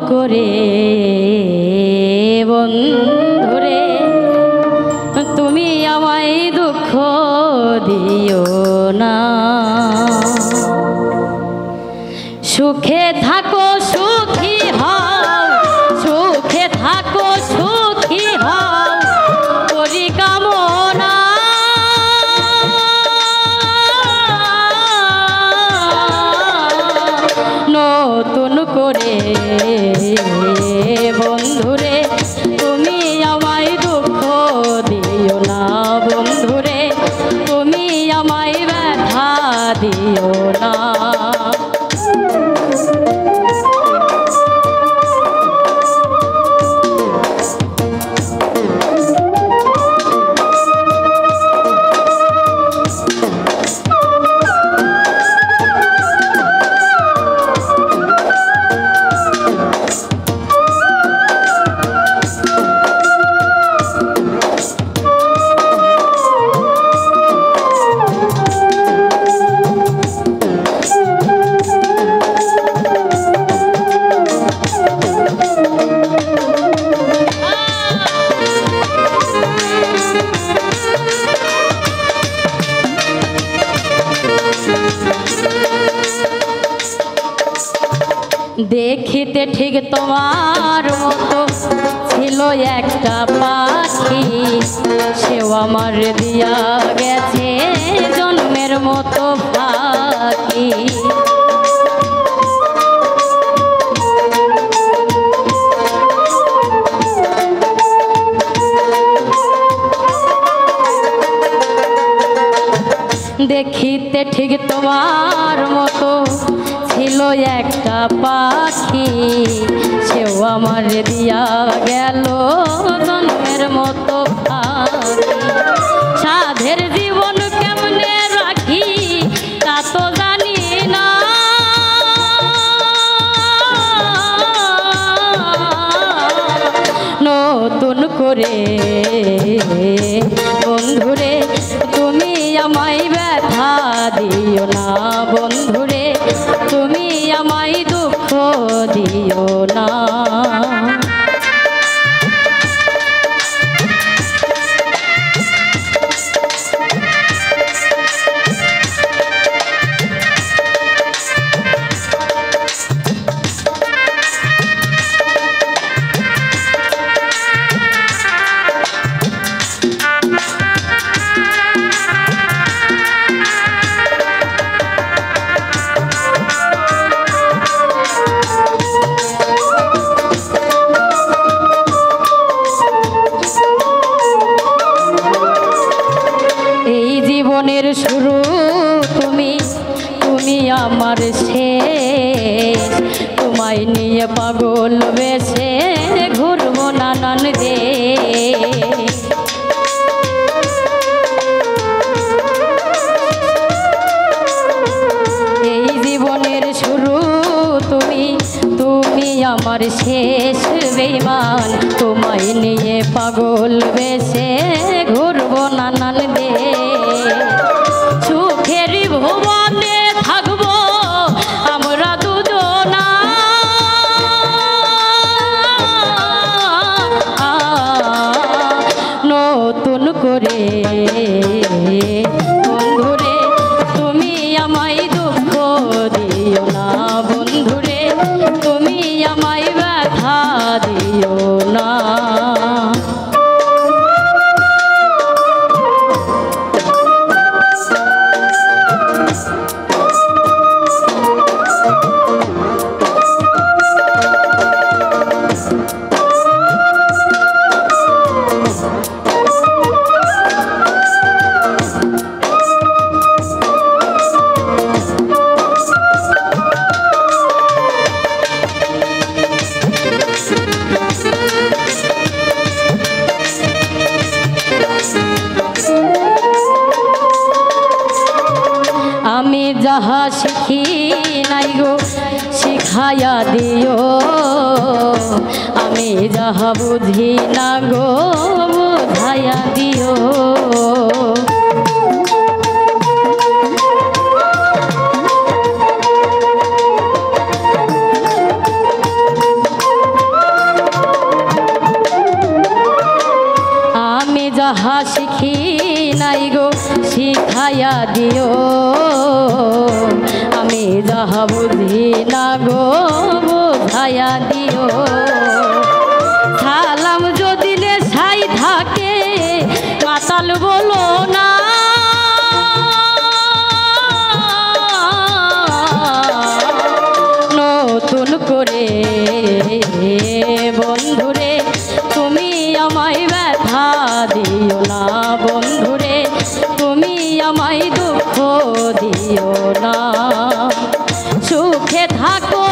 করে বন্ধুরে তুমি আমায় দুঃখ দিও না। সুখে থাকো সুখী হও, সুখে থাকো সুখী হও করি কামনা। নতুন করে বন্ধুরে তুমি আমায় দুঃখ দিও না। বন্ধুরে তুমি আমায় ব্যথা দিও না। দেখিতে ঠিক তোমার মতো ছিল একটা পাখি, সেও আমার দিয়া গেছে জন্মের মতো ফাঁকি। দেখিতে ঠিক তোমার মতো ছিল একটা পাখি, সেও আমার দিয়া গেল জন্মের মতো ফাঁকি। সাধের জীবন কেমনে রাখি তা তো জানি না, নতুন করে বন্ধুরে তুমি আমায় ব্যথা দিও না। বন্ধুরে তুমি আমায় দুঃখ দিও না। শুরু তুমি, তুমি আমার শেষ, তোমায় নিয়ে পাগল বেশে ঘুরবো নানান দেশ। এই জীবনের শুরু তুমি, তুমি আমার শেষ বেঈমান, তোমায় নিয়ে পাগল বেশে ঘুরবো নানান দেশ। সুখের ভুবনে থাকবো আমরা দুজনা, নতুন করে বন্ধুরে তুমি আমায় দুঃখ দিও না। বন্ধুরে তুমি আমায় ব্যথা দিও না। আমি যাহা শিখি নাই গো শিখাইয়া দিও, আমি যাহা বুঝি না গো বুঝাইয়া দিও। শিখি নাই গো শিখাইয়া দিও আমি যাহা বুঝি না গো বুঝাইয়া দিও সালাম যদি নেশাই থাকে মাতাল বলো না নতুন করে বন্ধুরে তুমি আমায় ব্যথা দিও না বন্ধুরে তুমি আমায় দুঃখ দিও না সুখে থাকো